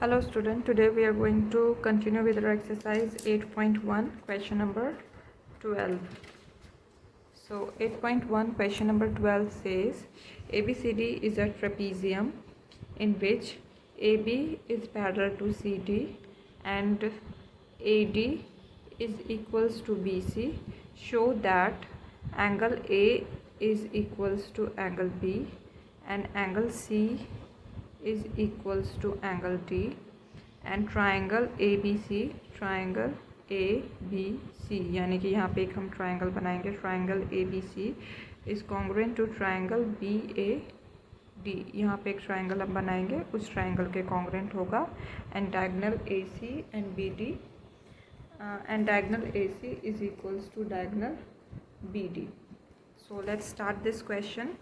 Hello student, today we are going to continue with our exercise 8.1 question number 12. So 8.1 question number 12 says ABCD is a trapezium in which AB is parallel to CD and AD is equals to BC. Show that angle A is equals to angle B and angle C is equals to angle D and triangle ABC यानी कि यहाँ पे एक हम triangle बनाएंगे. Triangle ABC is congruent to triangle BAD. यहाँ पे एक ट्राइंगल हम बनाएंगे, उस ट्राइंगल के कॉन्ग्रुएंट होगा and diagonal AC and BD and diagonal AC is equals to diagonal BD. So let's start this question.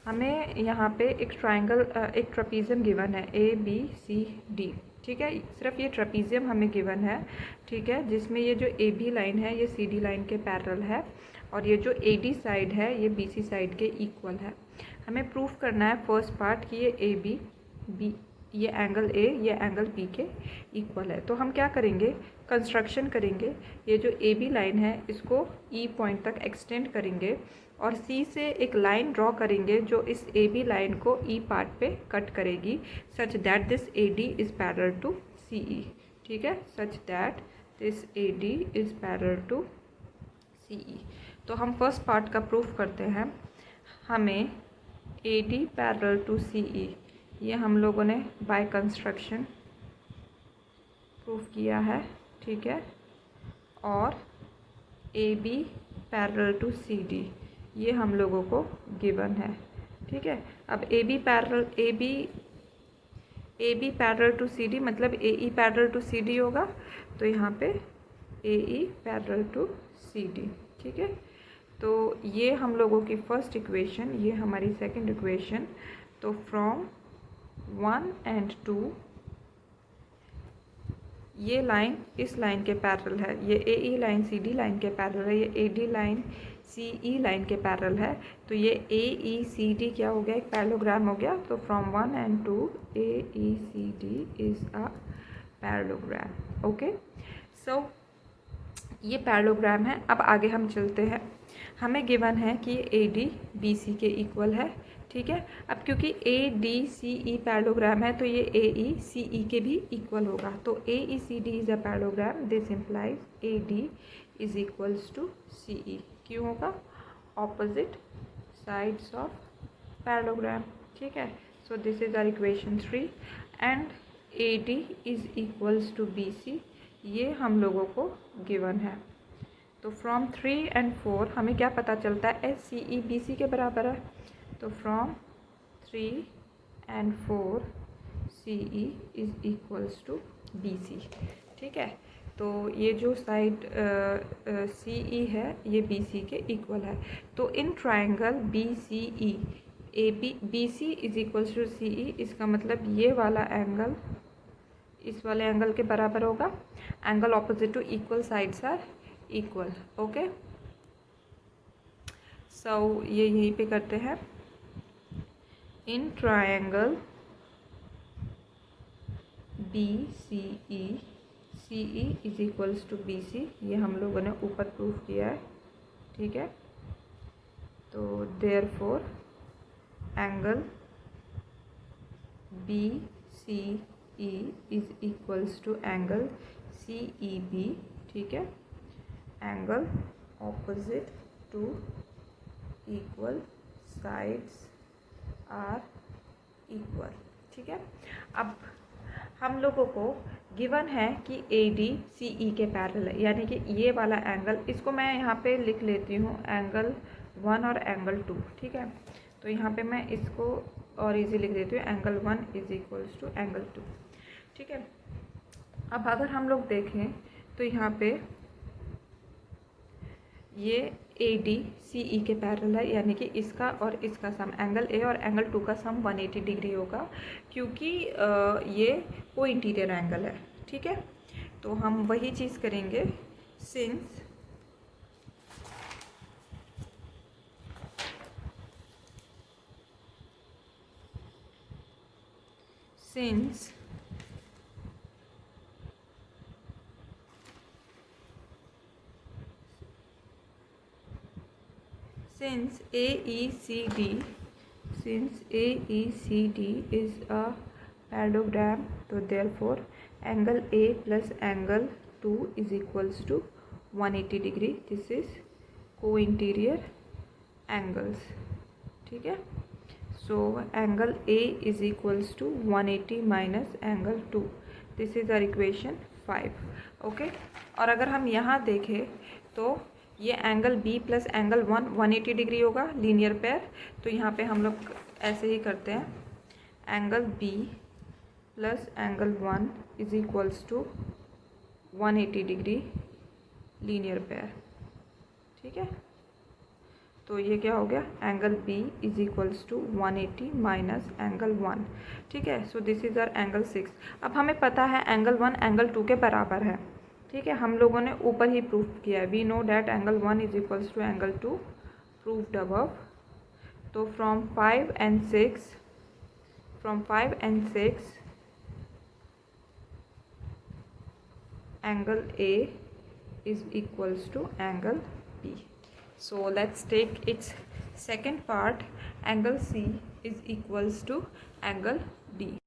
हमें यहाँ पे एक ट्राइंगल एक ट्रपीजियम गिवन है ABCD. ठीक है, सिर्फ ये ट्रपीजियम हमें गिवन है. ठीक है, जिसमें ये जो AB लाइन है ये CD लाइन के पैरेलल है और ये जो AD साइड है ये BC साइड के इक्वल है. हमें प्रूफ करना है फर्स्ट पार्ट कि ये AB ये एंगल A ये एंगल B के इक्वल है. तो हम क्या करेंगे, कंस्ट्रक्शन करेंगे. ये जो AB लाइन है इसको E पॉइंट तक एक्सटेंड करेंगे और C से एक लाइन ड्रॉ करेंगे जो इस AB लाइन को E पार्ट पे कट करेगी such that this AD is parallel to CE. ठीक है, such that this AD is parallel to CE. तो हम फर्स्ट पार्ट का प्रूफ करते हैं. हमें AD पैरेलल टू CE ये हम लोगों ने बाय कंस्ट्रक्शन प्रूफ किया है. ठीक है, और AB पैरेलल टू CD ये हम लोगों को गिवन है. ठीक है, अब AB पैरेलल टू CD मतलब AE पैरेलल टू CD होगा. तो यहाँ पे AE पैरेलल टू CD. ठीक है, तो ये हम लोगों की फर्स्ट इक्वेशन, ये हमारी सेकंड इक्वेशन. तो फ्रॉम 1 and 2 ये लाइन इस लाइन के पैरेलल है. ये AE लाइन CD लाइन के पैरेलल है. ये AD लाइन CE लाइन के पैरेलल है. तो ये AECD क्या हो गया, एक पैरेललोग्राम हो गया. तो from 1 and 2 AECD is a parallelogram. Okay, so ये पैरेललोग्राम है. अब आगे हम चलते हैं. हमें गिवन है कि AD BC के इक्वल है. ठीक है, अब क्योंकि ADCE पैरेललोग्राम है तो ये AECE के भी इक्वल होगा. तो AECD is a parallelogram. This implies AD is equals to CE. क्यों होगा, ऑपोजिट साइड्स ऑफ पैरेललोग्राम. ठीक है, so this is our equation 3 and AD is equals to BC ये हम लोगों को गिवन है. तो फ्रॉम 3 and 4 हमें क्या पता चलता है, SCE BC के बराबर है. तो from 3 and 4 CE is equals to BC. ठीक है, तो ये जो साइड CE है ये BC के इक्वल है. तो in triangle BCE BC is equals to CE इसका मतलब ये वाला एंगल इस वाले एंगल के बराबर होगा. Angle opposite to equal sides are equal. Okay, so ये यहीं पे करते हैं. In triangle BCE CE is equals to BC ये हम लोगों ने ऊपर प्रूफ किया है. ठीक है, तो therefore angle BCE is equals to angle CEB. ठीक है, angle opposite to equal sides are equal. ठीक है, अब हम लोगों को गिवन है कि AD CE के पैरेलल है, यानी कि ये वाला एंगल, इसको मैं यहाँ पे लिख लेती हूँ एंगल 1 और एंगल 2. ठीक है, तो यहाँ पे मैं इसको और इजी लिख देती हूँ angle 1 is equals to angle 2. ठीक है, अब अगर हम लोग देखें तो यहाँ पे ये AD CE के पैरेलल है, यानी कि इसका और इसका सम एंगल A और एंगल 2 का सम 180 डिग्री होगा क्योंकि ये को इंटीरियर एंगल है. ठीक है, तो हम वही चीज़ करेंगे. Since since AECD is a parallelogram, so therefore angle A plus angle 2 is equals to 180 degree. This is co-interior angles. ठीक है, so angle A is equals to 180 minus angle 2. This is our equation 5. Okay, और अगर हम यहाँ देखें तो ये angle B plus angle 180 degree होगा, लीनियर पेयर. तो यहाँ पे हम लोग ऐसे ही करते हैं, angle B plus angle 1 is equals to 180 degree linear pair. ठीक है, तो ये क्या हो गया, angle B is equals to 180 minus angle 1. ठीक है, so this is our angle 6. अब हमें पता है एंगल 1 एंगल 2 के बराबर है. ठीक है, हम लोगों ने ऊपर ही प्रूफ किया है. We know that angle 1 is equals to angle 2, proved above. तो from 5 and 6 angle A is equals to angle B. So let's take its second part. Angle C is equals to angle D.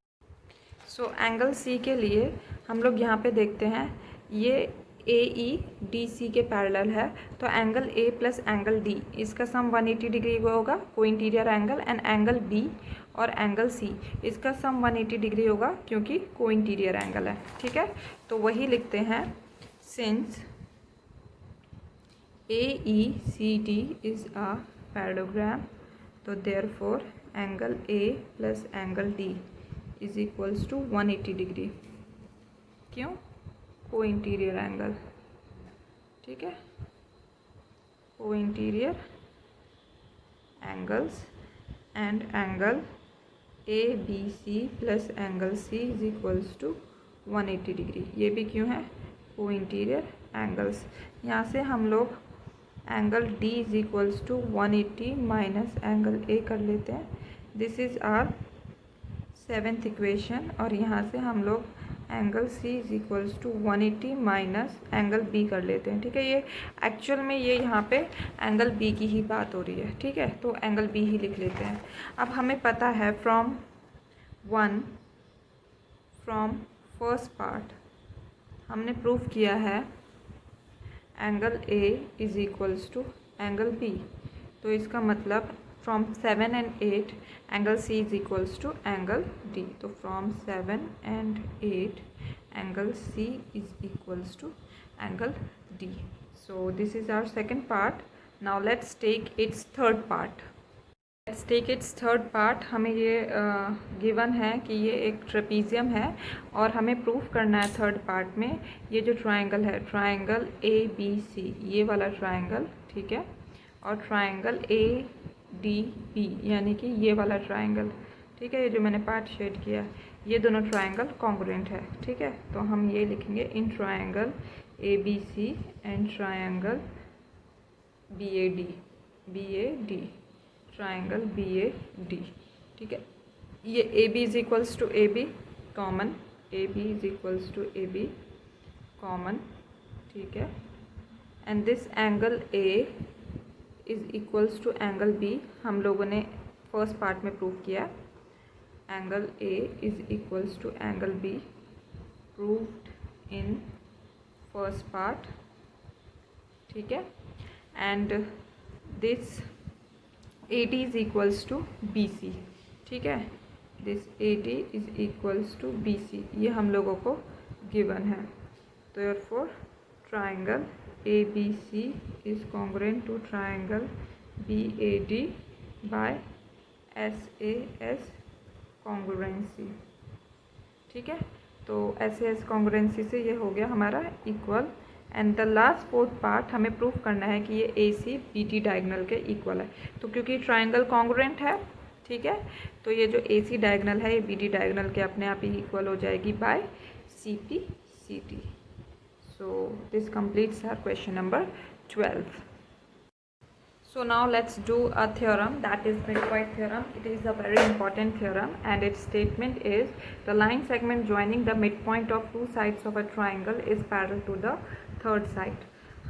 So angle C के लिए हम लोग यहाँ पे देखते हैं, ये AEDC के पैरेलल है. तो angle A plus angle D, इसका सम 180 डिग्री होगा, को interior angle. And angle B और एंगल C, इसका सम 180 डिग्री होगा क्योंकि को इंटीरियर एंगल है. ठीक है, तो वही लिखते हैं, since AECD is a parallelogram, तो therefore angle A plus angle D is equals to 180 degree. क्यों, को इंटीरियर एंगल. ठीक है, co interior angles. And angle ABC plus angle C is equals to 180 degree. ये भी क्यों है, co interior angles. यहाँ से हम लोग angle D is equals to 180 minus angle A कर लेते हैं. This is our 7th equation. और यहाँ से हम लोग angle C is equals to 180 minus angle B कर लेते हैं. ठीक है, ये एक्चुअल में ये यहाँ पे एंगल B की ही बात हो रही है. ठीक है, तो एंगल B ही लिख लेते हैं. अब हमें पता है फ्रॉम फर्स्ट पार्ट हमने प्रूफ किया है angle A is equals to angle B. तो इसका मतलब from 7 and 8 angle C is equals to angle D. तो from 7 and 8 angle C is equals to angle D. So this is our second part. Now let's take its third part. हमें ये given है कि ये एक trapezium है और हमें प्रूफ करना है थर्ड पार्ट में ये जो ट्रायंगल है, ट्रायंगल ABC, ये वाला ट्रायंगल. ठीक है, और ट्रायंगल ADB यानी कि ये वाला ट्रायंगल. ठीक है, ये जो मैंने पार्ट शेड किया, ये दोनों ट्रायंगल कॉन्ग्रुएंट है. ठीक है, तो हम ये लिखेंगे in triangle ABC and triangle BAD, triangle BAD. ठीक है, ये AB is equals to AB common, AB is equals to AB common. ठीक है, and this angle A is equals to angle B. हम लोगों ने फर्स्ट पार्ट में prove किया angle A is equals to angle B, proved in first part. ठीक है, and this AD is equals to BC. ठीक है, this AD is equals to BC, ये हम लोगों को गिवन है. तो therefore triangle ABC is congruent to triangle BAD by SAS congruency. ठीक है, तो SAS congruency से ये हो गया हमारा equal. And the last fourth part हमें प्रूफ करना है कि ये AC BD डायगनल के इक्वल है. तो क्योंकि ट्रायंगल कॉन्ग्रुएंट है, ठीक है, तो ये जो AC डायगनल है ये BD डायगनल के अपने आप ही इक्वल हो जाएगी bye CPCD. So this completes our question number 12. So now let's do a theorem, that is midpoint theorem. It is a very important theorem and its statement is the line segment joining the midpoint of two sides of a triangle is parallel to the third side.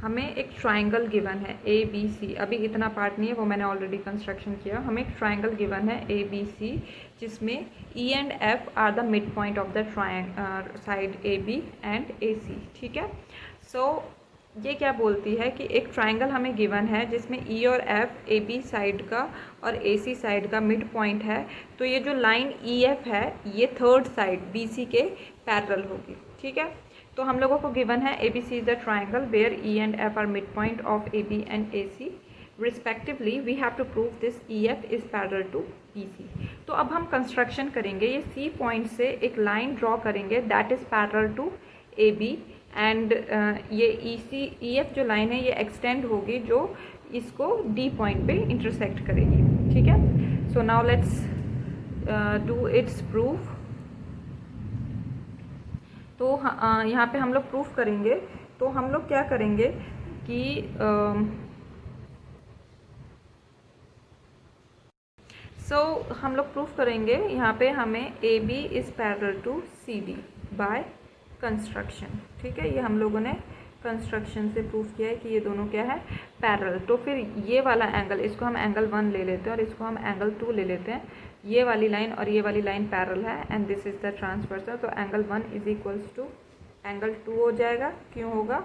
हमें एक triangle given है A B सी, अभी इतना part नहीं है, वो मैंने already construction किया. हमें एक ट्राइंगल गिवन है ए बी सी जिसमें E and F are the mid point of the side A B and A C. ठीक है. सो ये क्या बोलती है कि एक ट्राइंगल हमें गिवन है जिसमें ई और एफ ए बी साइड का और ए सी साइड का मिड पॉइंट है. तो ये जो लाइन ई एफ है ये थर्ड साइड बी सी के पैरेलल होगी. ठीक है. तो हम लोगों को गिवन है A B C is the triangle where E and F are mid point of A B and A C respectively. We have to prove this E F is parallel to B C. तो अब हम construction करेंगे. ये सी point से एक line draw करेंगे that is parallel to A B and ये E F जो लाइन है ये एक्सटेंड होगी जो इसको डी पॉइंट पे इंटरसेक्ट करेगी. ठीक है. So now let's do it's proof. तो यहाँ पे हम लोग प्रूफ करेंगे. तो हम लोग क्या करेंगे कि हम लोग प्रूफ करेंगे यहाँ पे हमें A B is parallel to C D by construction. ठीक है. ये हम लोगों ने कंस्ट्रक्शन से प्रूफ किया है कि ये दोनों क्या है, पैरेलल. तो फिर ये वाला एंगल, इसको हम एंगल 1 ले लेते हैं और इसको हम एंगल 2 ले लेते हैं. ये वाली लाइन और ये वाली लाइन पैरेलल है and this is the transversal. तो angle 1 is equals to angle 2 हो जाएगा. क्यों होगा?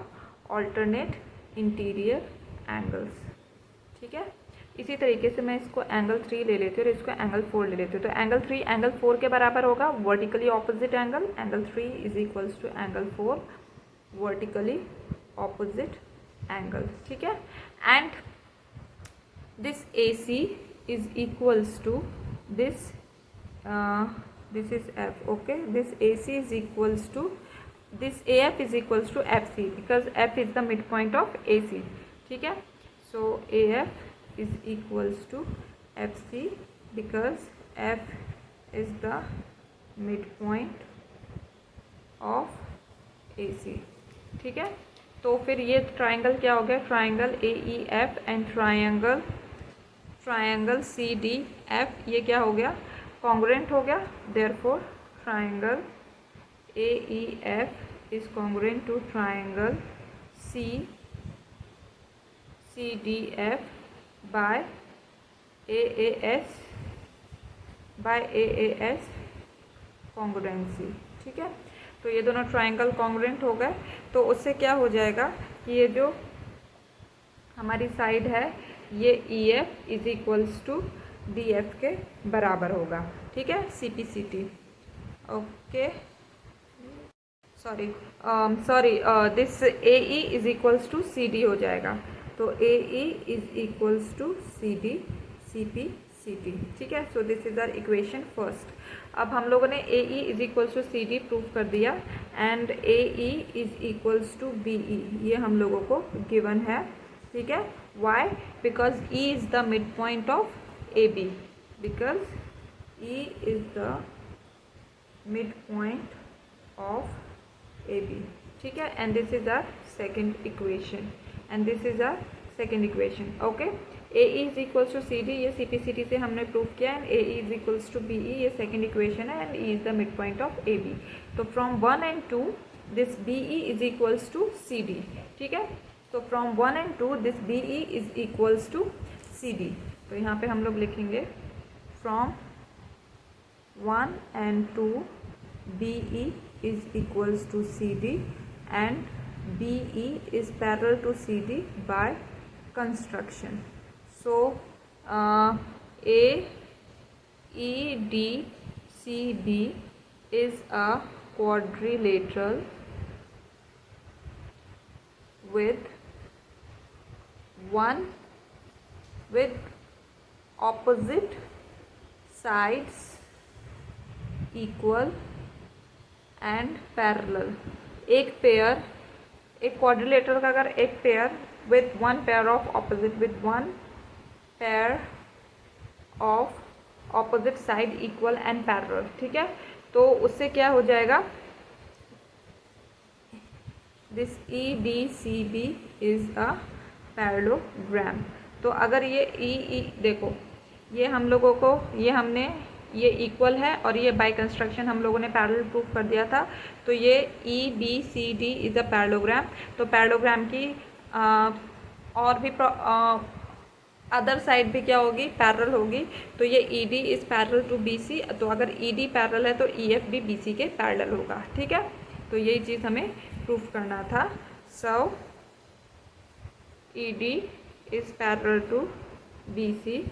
Alternate interior angles. ठीक है. इसी तरीके से मैं इसको एंगल 3 ले लेती हूँ और इसको एंगल 4 ले लेती हूँ. तो एंगल 3 एंगल 4 के बराबर होगा, vertically opposite angle. Angle 3 is equals to angle 4 vertically opposite angle. ठीक है. And this A C is equals to this is F. Okay. This A C is equals to this A F is equals to F C because F is the mid point of A C. ठीक है. So A F is equals to FC because F is the midpoint of AC. ठीक है. तो फिर ये triangle क्या हो गया? Triangle A E F and triangle C D F, ये क्या हो गया? कॉन्ग्रुएंट हो गया. Therefore triangle A E F is congruent to triangle C D F by AAS congruency. ठीक है. तो ये दोनों ट्राइंगल कॉन्ग्रुएंट हो गए. तो उससे क्या हो जाएगा कि ये जो हमारी साइड है ये E F is equals to D F के बराबर होगा. ठीक है. C P C T. Okay. Sorry this A E is equals to C D हो जाएगा. तो A E is equals to C D C P C T. ठीक है. So this is our equation first. अब हम लोगों ने A E is equals to C D prove कर दिया and A E is equals to B E, ये हम लोगों को गिवन है. ठीक है. Why? Because E is the mid point of A B. Because E is the mid point of A B. ठीक है. And this is our second equation and this is our second equation. okay. AE is equals to CD, ये CPCT से हमने prove किया. And AE is equals to BE, ये second equation है. And E is the midpoint of AB. तो from 1 and 2 this BE is equals to CD. ठीक है. तो from 1 and 2 this BE is equals to CD. तो यहाँ पे हम लोग लिखेंगे from 1 and 2 BE is equals to CD and BE is parallel to CD by construction. So AEDCB is a quadrilateral with opposite sides equal and parallel. एक quadrilateral का अगर एक pair with one pair of opposite opposite side equal and parallel. ठीक है. तो उससे क्या हो जाएगा? This EDCB is a parallelogram. तो अगर ये ई देखो, ये हम लोगों को ये इक्वल है और ये बाय कंस्ट्रक्शन हम लोगों ने पैरेलल प्रूफ कर दिया था। तो ये E B C D is a parallelogram. तो पैरेललोग्राम की और भी अदर साइड भी क्या होगी, पैरेलल होगी। तो ये E D is parallel to B C. तो अगर ई डी पैरेलल है तो ई एफ भी बी सी के पैरेलल होगा। ठीक है, तो यही चीज़ हमें प्रूफ करना था। So E D is parallel to B C,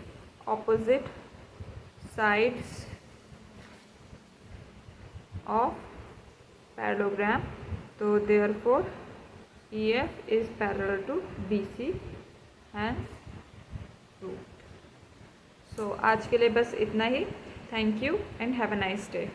opposite sides of parallelogram, so therefore EF is parallel to BC, hence proved. So आज के लिए बस इतना ही। Thank you and have a nice day.